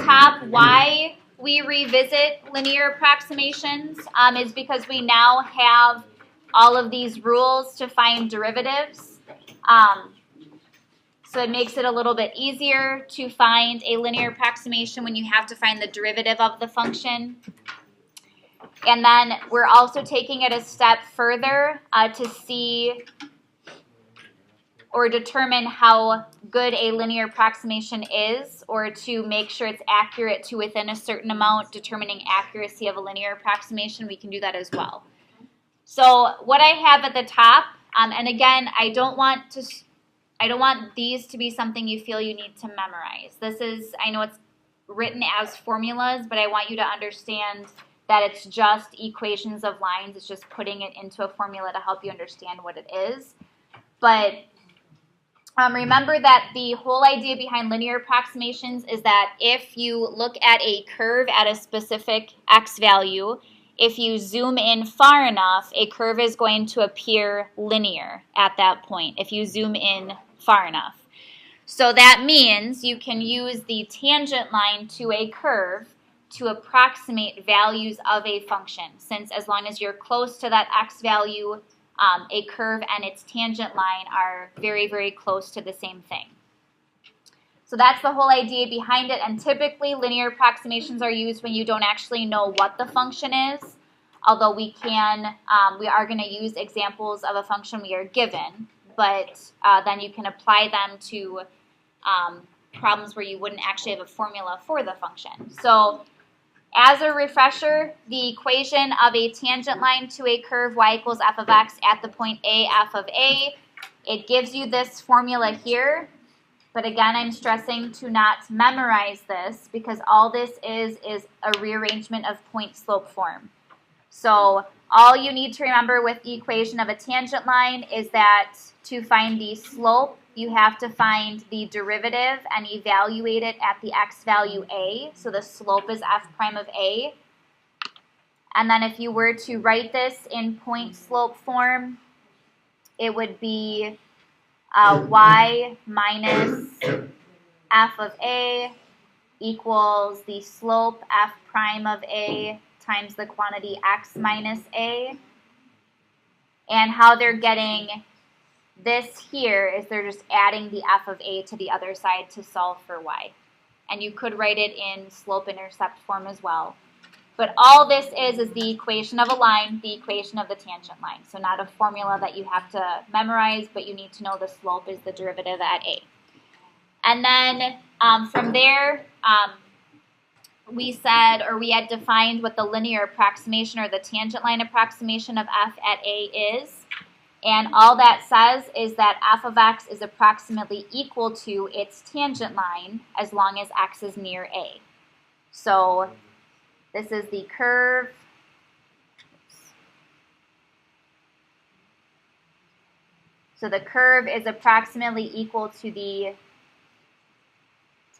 top, why we revisit linear approximations is because we now have all of these rules to find derivatives. So it makes it a little bit easier to find a linear approximation when you have to find the derivative of the function. And then we're also taking it a step further to see or determine how good a linear approximation is, or to make sure it's accurate to within a certain amount, determining accuracy of a linear approximation. We can do that as well. So what I have at the top, and again, I don't want these to be something you feel you need to memorize. This is, I know it's written as formulas, but I want you to understand that it's just equations of lines. It's just putting it into a formula to help you understand what it is. But remember that the whole idea behind linear approximations is that if you look at a curve at a specific x value, if you zoom in far enough, a curve is going to appear linear at that point, if you zoom in far enough. So that means you can use the tangent line to a curve to approximate values of a function, since as long as you're close to that x value, a curve and its tangent line are very, very close to the same thing. So that's the whole idea behind it, and typically linear approximations are used when you don't actually know what the function is, although we are going to use examples of a function we are given, but then you can apply them to problems where you wouldn't actually have a formula for the function. So as a refresher, the equation of a tangent line to a curve y equals f of x at the point a, f of a, it gives you this formula here. But again, I'm stressing to not memorize this, because all this is a rearrangement of point slope form. So all you need to remember with the equation of a tangent line is that to find the slope, you have to find the derivative and evaluate it at the x value a. So the slope is f prime of a. And then if you were to write this in point slope form, it would be y minus f of a equals the slope f prime of a times the quantity x minus a. And how they're getting this here is they're just adding the f of a to the other side to solve for y. And you could write it in slope-intercept form as well. But all this is the equation of a line, the equation of the tangent line. So not a formula that you have to memorize, but you need to know the slope is the derivative at a. And then from there, we had defined what the linear approximation or the tangent line approximation of f at a is. And all that says is that f of x is approximately equal to its tangent line as long as x is near a. So this is the curve. So the curve is approximately equal to the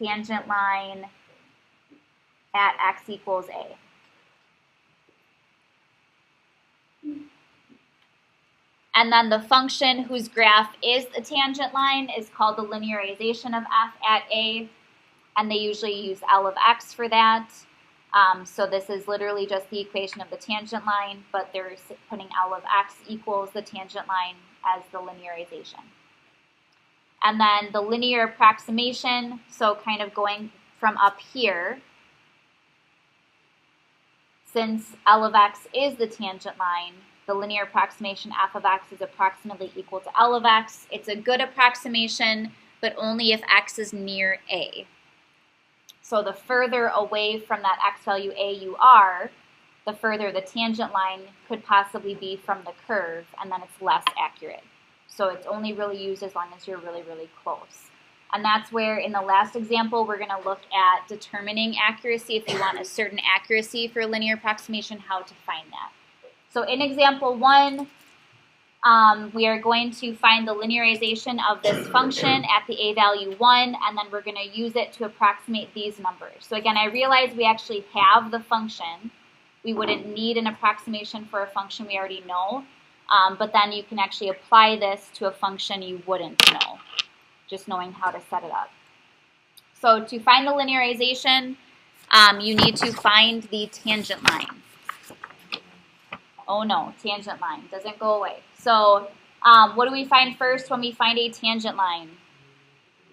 tangent line at x equals a. And then the function whose graph is the tangent line is called the linearization of f at a, and they usually use L of x for that. So this is literally just the equation of the tangent line, but they're putting L of x equals the tangent line as the linearization. And then the linear approximation, so kind of going from up here, since L of x is the tangent line, the linear approximation f of x is approximately equal to L of x. It's a good approximation, but only if x is near a. So the further away from that x value a you are, the further the tangent line could possibly be from the curve, and then it's less accurate. So it's only really used as long as you're really, really close. And that's where in the last example, we're going to look at determining accuracy. If you want a certain accuracy for a linear approximation, how to find that. So in example 1, we are going to find the linearization of this function at the a value 1, and then we're going to use it to approximate these numbers. So again, I realize we actually have the function. We wouldn't need an approximation for a function we already know, but then you can actually apply this to a function you wouldn't know, just knowing how to set it up. So to find the linearization, you need to find the tangent line. Oh no, tangent line doesn't go away. So what do we find first when we find a tangent line?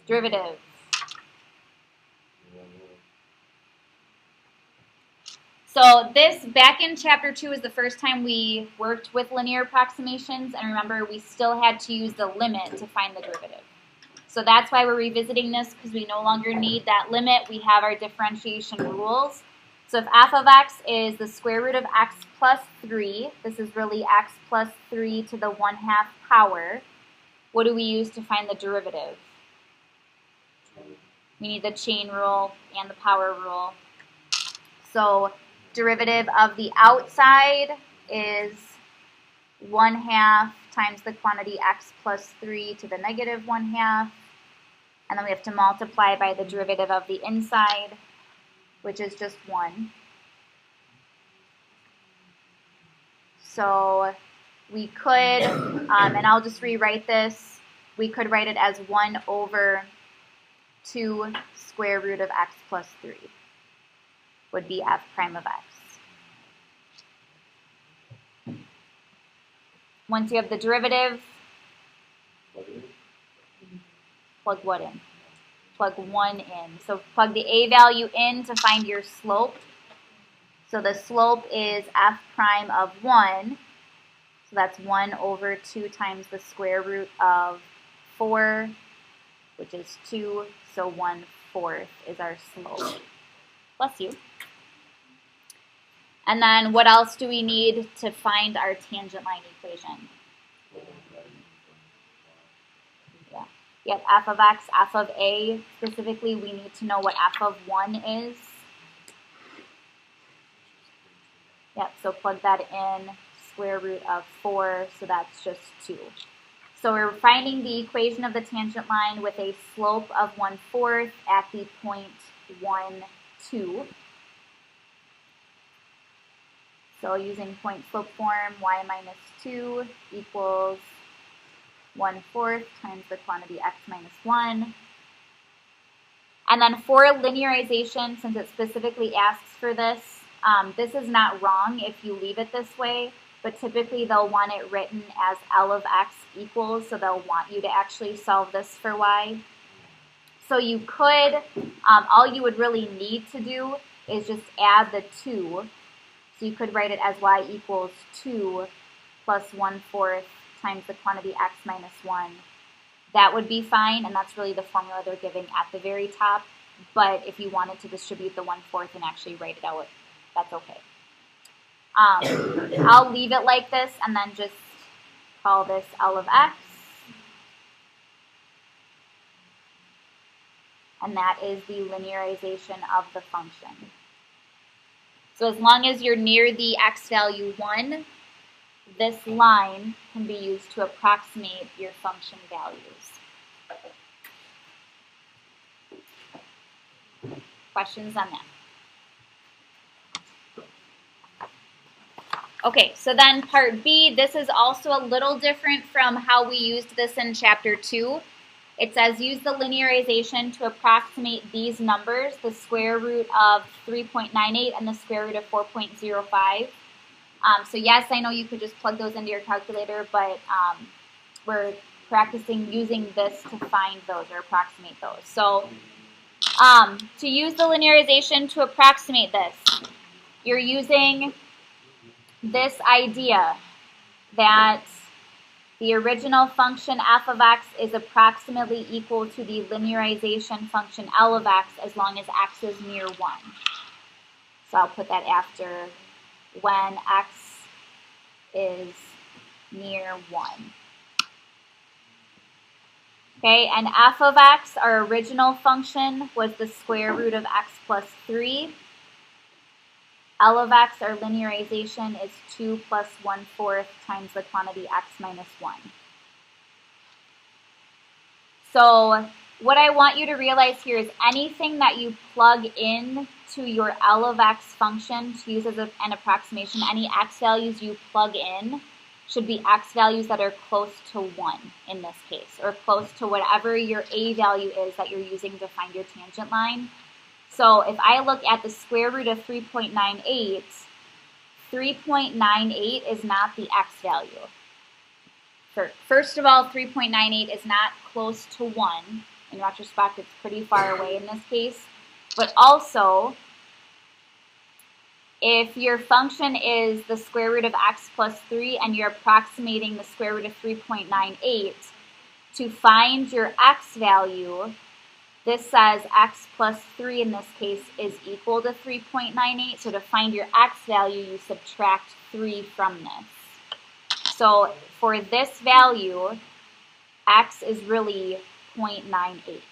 Derivative. So this, back in chapter 2, is the first time we worked with linear approximations, and remember, we still had to use the limit to find the derivative. So that's why we're revisiting this, because we no longer need that limit. We have our differentiation rules. So if f of x is the square root of x plus 3, this is really x plus 3 to the 1/2 power, what do we use to find the derivative? We need the chain rule and the power rule. So derivative of the outside is 1/2 times the quantity x plus 3 to the negative 1/2. And then we have to multiply by the derivative of the inside, which is just 1. So we could, and I'll just rewrite this, we could write it as 1 over 2 square root of x plus 3 would be f prime of x. Once you have the derivative, plug what in? Plug 1 in. So plug the a value in to find your slope. So the slope is f prime of 1. So that's 1 over 2 times the square root of 4, which is 2. So 1/4 is our slope. Bless you. And then what else do we need to find our tangent line equation? Yeah. Yep, f of x, f of a. Specifically, we need to know what f of 1 is. Yep, so plug that in, square root of 4, so that's just 2. So we're finding the equation of the tangent line with a slope of 1/4 at the point 1, 2. So using point slope form, y minus 2 equals 1/4 times the quantity x minus 1. And then for linearization, since it specifically asks for this, this is not wrong if you leave it this way, but typically they'll want it written as L of x equals, so they'll want you to actually solve this for y. So you could, all you would really need to do is just add the 2. So you could write it as y equals 2 plus 1/4 times the quantity x minus 1. That would be fine, and that's really the formula they're giving at the very top. But if you wanted to distribute the 1/4 and actually write it out, that's okay. I'll leave it like this and then just call this L of x. And that is the linearization of the function. So as long as you're near the x value 1, this line can be used to approximate your function values. Questions on that? Okay, so then part B, this is also a little different from how we used this in chapter 2. It says use the linearization to approximate these numbers, the square root of 3.98 and the square root of 4.05. So yes, I know you could just plug those into your calculator, but we're practicing using this to find those or approximate those. So to use the linearization to approximate this, you're using this idea that the original function f of x is approximately equal to the linearization function L of x as long as x is near 1. So I'll put that after when x is near 1. Okay, and f of x, our original function, was the square root of x plus 3. L of x, our linearization, is 2 plus 1/4 times the quantity x minus 1. So what I want you to realize here is anything that you plug in to your L of x function to use as an approximation, any x values you plug in should be x values that are close to 1 in this case, or close to whatever your a value is that you're using to find your tangent line. So if I look at the square root of 3.98, 3.98 is not the x value. First of all, 3.98 is not close to 1. In retrospect, it's pretty far away in this case. But also, if your function is the square root of x plus 3 and you're approximating the square root of 3.98, to find your x value, this says x plus 3 in this case is equal to 3.98. So to find your x value, you subtract 3 from this. So for this value, x is really 0.98.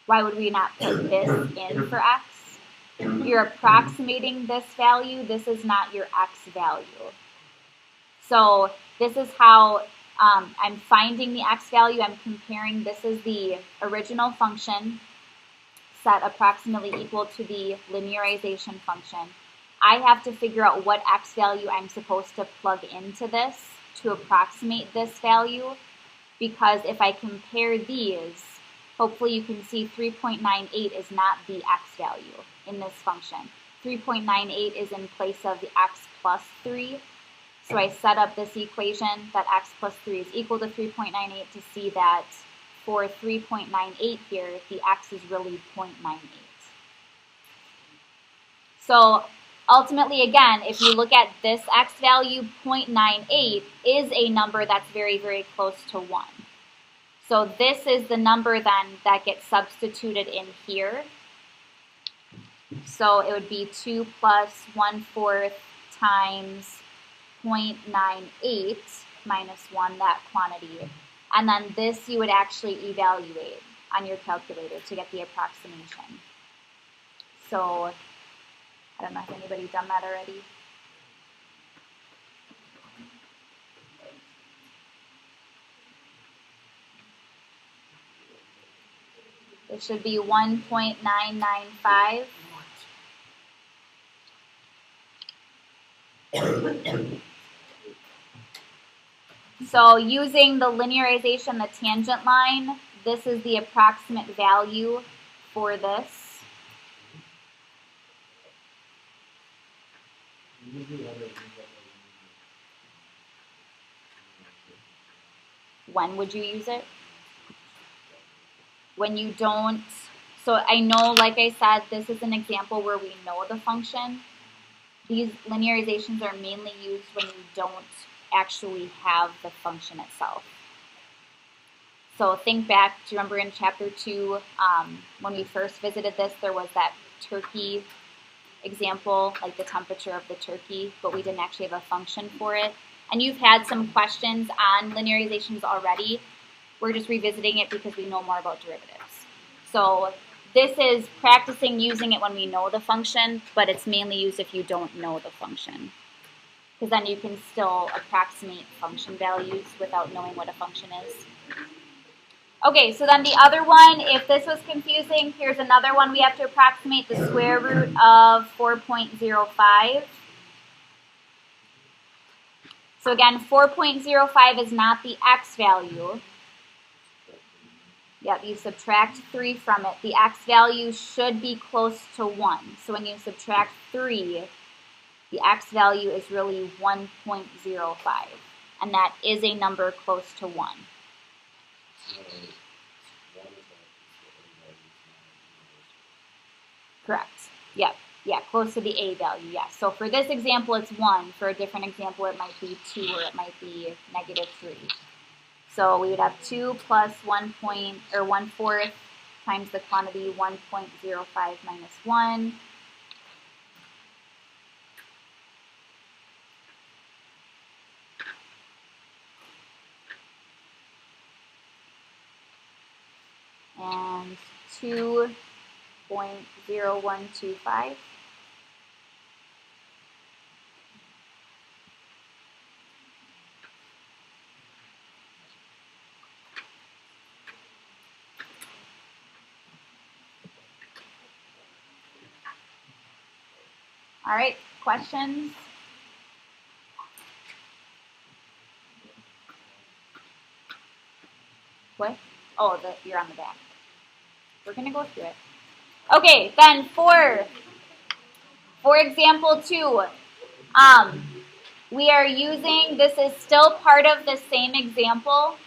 Why would we not put this in for x? You're approximating this value. This is not your x value. So this is how I'm finding the x value. I'm comparing, this is the original function set approximately equal to the linearization function. I have to figure out what x value I'm supposed to plug into this to approximate this value, because if I compare these, hopefully you can see 3.98 is not the x value in this function. 3.98 is in place of the x plus 3. So I set up this equation that x plus 3 is equal to 3.98 to see that for 3.98 here, the x is really 0.98. So ultimately, again, if you look at this x value, 0.98 is a number that's very, very close to 1. So this is the number then that gets substituted in here. So it would be 2 plus 1/4 times 0.98 minus 1, that quantity. And then this you would actually evaluate on your calculator to get the approximation. So I don't know if anybody's done that already. It should be 1.995. So using the linearization, the tangent line, this is the approximate value for this. When would you use it? When you don't. So I know, like I said, this is an example where we know the function. These linearizations are mainly used when you don't actually have the function itself. So think back, do you remember in chapter 2, when we first visited this, there was that turkey example, like the temperature of the turkey, but we didn't actually have a function for it. And you've had some questions on linearizations already. We're just revisiting it because we know more about derivatives. So this is practicing using it when we know the function, but it's mainly used if you don't know the function, because then you can still approximate function values without knowing what a function is. Okay, so then the other one, if this was confusing, here's another one we have to approximate, the square root of 4.05. So again, 4.05 is not the x value. Yep, you subtract 3 from it. The x value should be close to 1. So when you subtract 3, the x value is really 1.05. And that is a number close to 1. Correct. Yep. Yeah, close to the a value, yes. So for this example, it's 1. For a different example, it might be 2 or it might be -3. So we would have 2 plus 1/4 times the quantity 1.05 minus 1. And 2.0125. All right, questions? What? Oh, you're on the back. We're going to go through it. Okay, then for example 2, we are using, this is still part of the same example.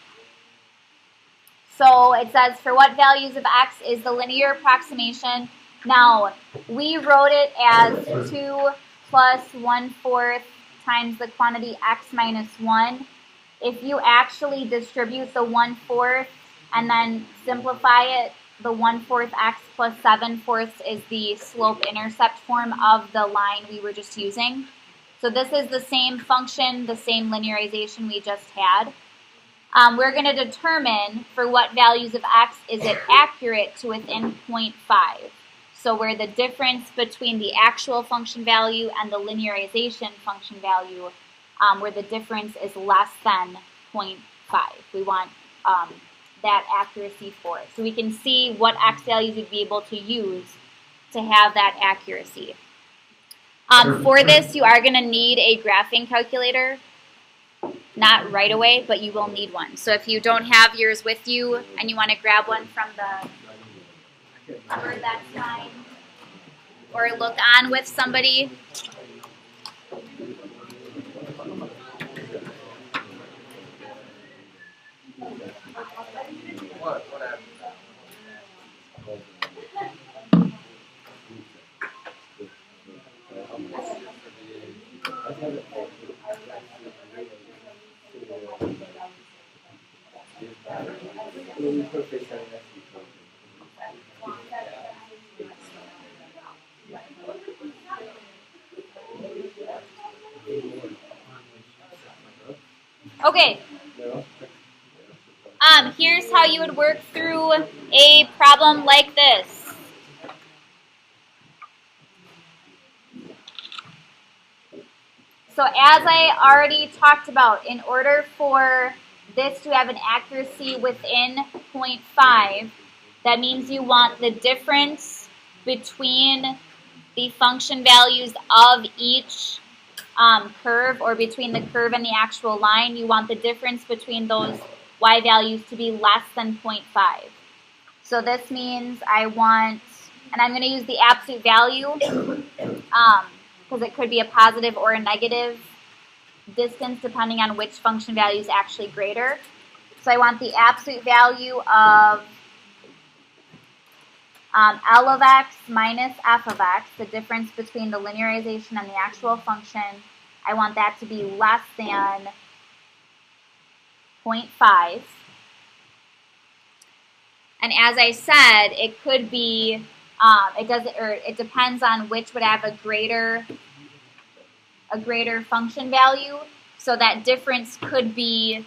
So it says, for what values of x is the linear approximation? Now, we wrote it as 2 plus 1/4 times the quantity x minus 1. If you actually distribute the 1/4 and then simplify it, the 1/4 x plus 7/4 is the slope-intercept form of the line we were just using. So this is the same function, the same linearization we just had. We're going to determine for what values of x is it accurate to within 0.5. So where the difference between the actual function value and the linearization function value, where the difference is less than 0.5. We want that accuracy for it. So we can see what x values we'd be able to use to have that accuracy. For this, you are going to need a graphing calculator. Not right away, but you will need one. So if you don't have yours with you and you want to grab one from the cupboard, that's fine. Or look on with somebody. Okay. Here's how you would work through a problem like this. So as I already talked about, in order for this to have an accuracy within 0.5, that means you want the difference between the function values of each curve, or between the curve and the actual line. You want the difference between those y values to be less than 0.5. So this means I want, and I'm going to use the absolute value, because it could be a positive or a negative distance depending on which function value is actually greater. So I want the absolute value of L of x minus f of x, the difference between the linearization and the actual function. I want that to be less than 0.5. And as I said, it could be, it depends on which would have a greater function value. So that difference could be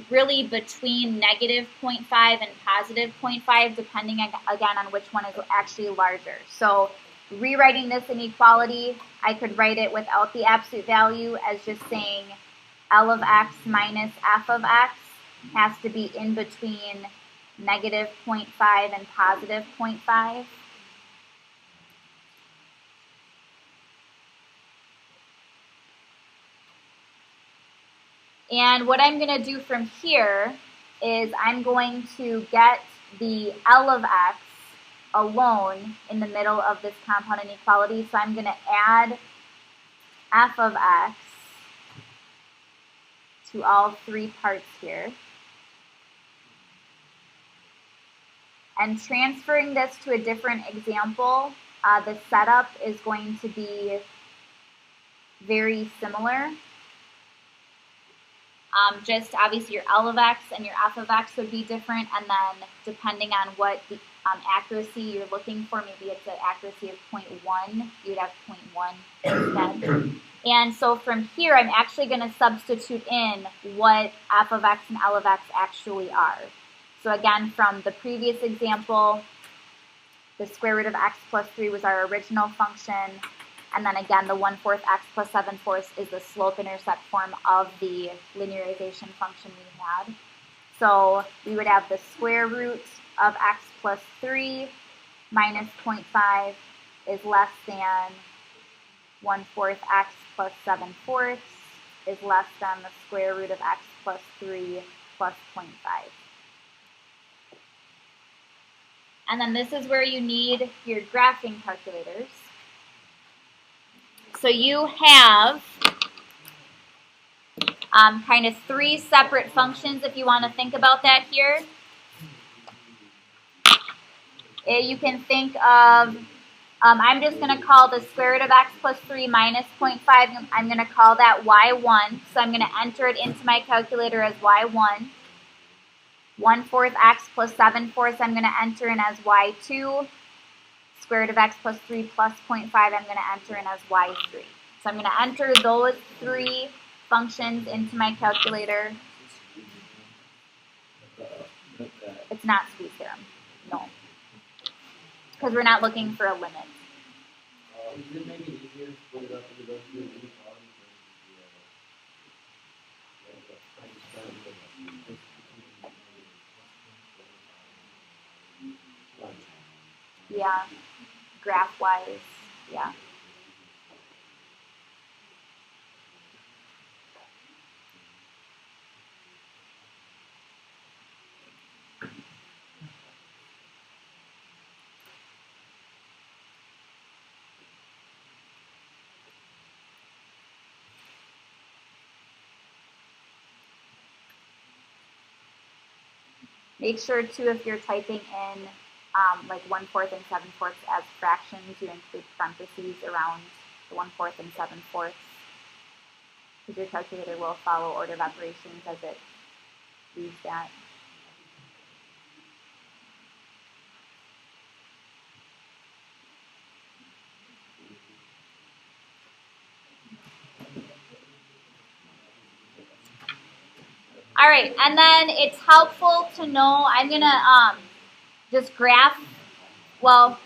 really between negative 0.5 and positive 0.5, depending again on which one is actually larger. So rewriting this inequality, I could write it without the absolute value as just saying L of x minus f of x has to be in between negative 0.5 and positive 0.5. And what I'm going to do from here is I'm going to get the L of x alone in the middle of this compound inequality. So I'm going to add f of x to all three parts here. And transferring this to a different example, the setup is going to be very similar. Just obviously your L of x and your f of x would be different, and then depending on what the accuracy you're looking for, maybe it's an accuracy of 0.1, you would have 0.1 instead. And so from here, I'm actually going to substitute in what f of x and L of x actually are. So again, from the previous example, the square root of x plus 3 was our original function. And then again, the 1/4 x plus 7/4 is the slope-intercept form of the linearization function we had. So we would have the square root of x plus 3 minus 0.5 is less than 1/4 x plus 7/4 is less than the square root of x plus 3 plus 0.5. And then this is where you need your graphing calculators. So you have kind of three separate functions if you want to think about that here. You can think of, I'm just going to call the square root of x plus 3 minus 0.5, I'm going to call that y1. So I'm going to enter it into my calculator as y1. 1/4 x plus 7/4 I'm going to enter in as y2. Square root of x plus 3 plus 0.5 I'm going to enter in as y3. So I'm going to enter those three functions into my calculator. It's not squeeze theorem. No. Because we're not looking for a limit. Is it maybe easier to split it up into those two inequalities? Yeah, graph-wise, yeah. Make sure, too, if you're typing in like 1/4 and 7/4 as fractions, you include parentheses around the 1/4 and 7/4, because your calculator will follow order of operations as it reads that. All right, and then it's helpful to know, I'm going to just graph, well,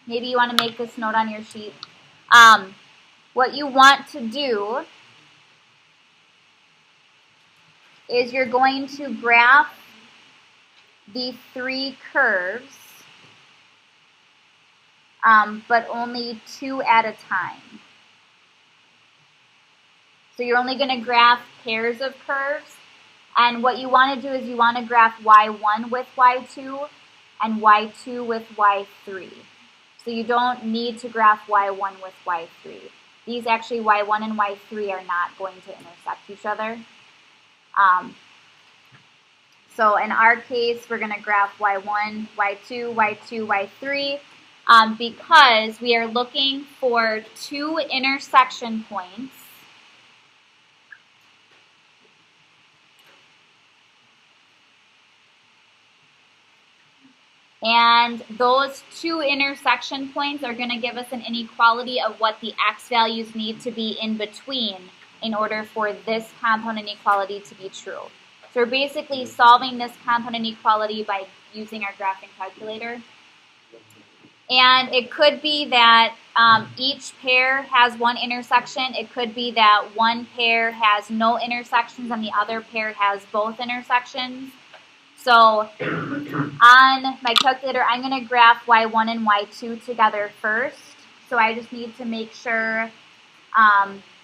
maybe you want to make this note on your sheet. What you want to do is you're going to graph the three curves, but only two at a time. So you're only going to graph pairs of curves. And what you want to do is you want to graph y1 with y2 and y2 with y3. So you don't need to graph y1 with y3. These actually, y1 and y3 are not going to intersect each other. So in our case, we're going to graph y1, y2, y2, y3, because we are looking for two intersection points. And those two intersection points are going to give us an inequality of what the x values need to be in between in order for this compound inequality to be true. So we're basically solving this compound inequality by using our graphing calculator. And it could be that each pair has one intersection. It could be that one pair has no intersections and the other pair has both intersections. So on my calculator, I'm going to graph y1 and y2 together first. So I just need to make sure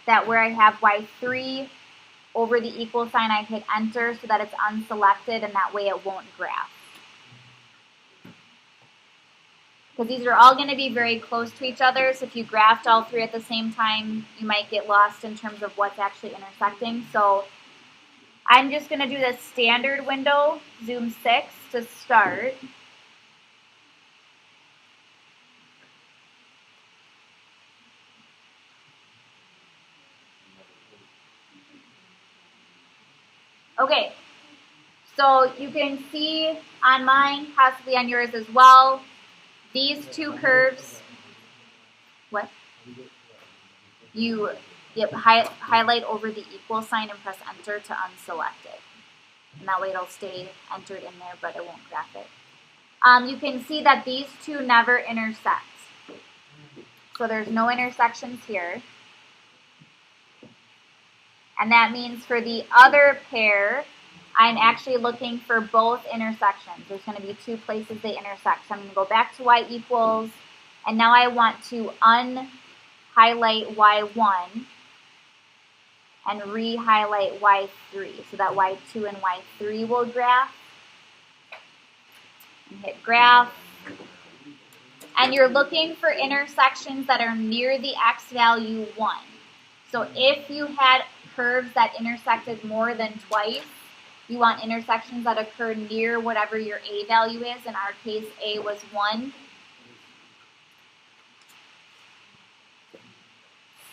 that where I have y3 over the equal sign, I hit enter so that it's unselected, and that way it won't graph. Because these are all going to be very close to each other, so if you graphed all three at the same time, you might get lost in terms of what's actually intersecting. So I'm just going to do the standard window, zoom 6, to start. Okay, so you can see on mine, possibly on yours as well, these two curves, what? You highlight over the equal sign and press enter to unselect it. And that way it'll stay entered in there, but it won't graph it. You can see that these two never intersect. So there's no intersections here. And that means for the other pair, I'm actually looking for both intersections. There's going to be two places they intersect. So I'm going to go back to y equals, and now I want to unhighlight y1 and re-highlight y3 so that y2 and y3 will graph. And hit graph. And you're looking for intersections that are near the x value 1. So if you had curves that intersected more than twice, you want intersections that occur near whatever your a value is. In our case, a was 1.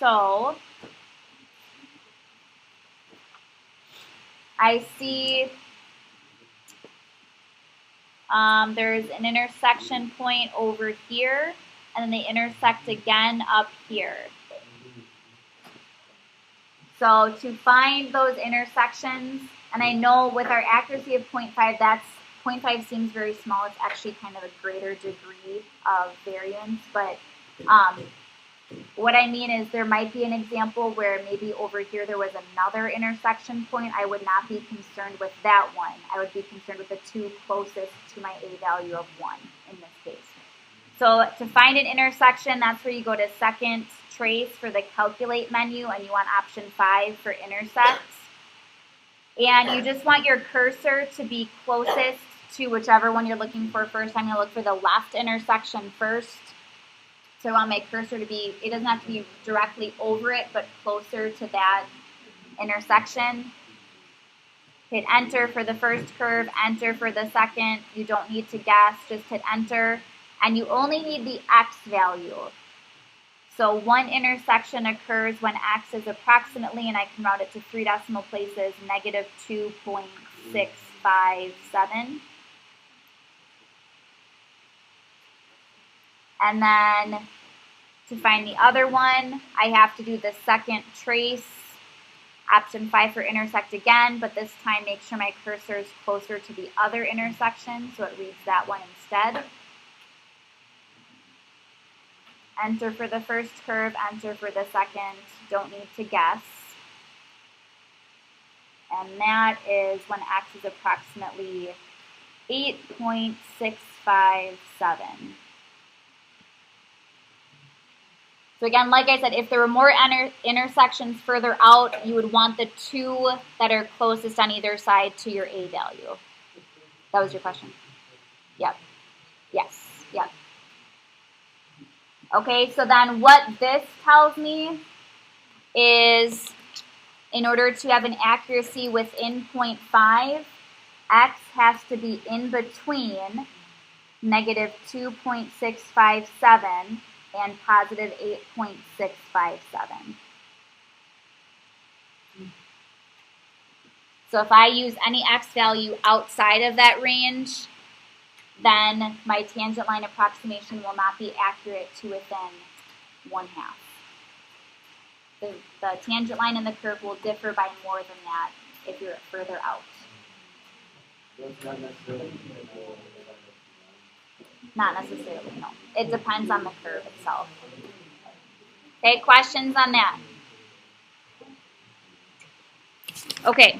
So I see there's an intersection point over here, and then they intersect again up here. So to find those intersections, and I know with our accuracy of 0.5, 0.5 seems very small. It's actually kind of a greater degree of variance, but what I mean is there might be an example where maybe over here there was another intersection point. I would not be concerned with that one. I would be concerned with the two closest to my a value of 1 in this case. So to find an intersection, that's where you go to second trace for the calculate menu, and you want option 5 for intersects. And you just want your cursor to be closest to whichever one you're looking for first. I'm going to look for the left intersection first. So I want my cursor to be, it doesn't have to be directly over it, but closer to that intersection. Hit enter for the first curve, enter for the second. You don't need to guess, just hit enter. And you only need the x value. So one intersection occurs when x is approximately, and I can round it to 3 decimal places, negative 2.657. And then to find the other one, I have to do the second trace, option 5 for intersect again, but this time make sure my cursor is closer to the other intersection, so it reads that one instead. Enter for the first curve, enter for the second, don't need to guess. And that is when x is approximately 8.657. So again, like I said, if there were more intersections further out, you would want the two that are closest on either side to your a value. That was your question? Yep. Yes. Yep. Okay, so then what this tells me is in order to have an accuracy within 0.5, x has to be in between negative 2.657 and positive 8.657. So if I use any x value outside of that range, then my tangent line approximation will not be accurate to within 1/2. The tangent line and the curve will differ by more than that if you're further out. Not necessarily, no. It depends on the curve itself. Okay, questions on that? Okay.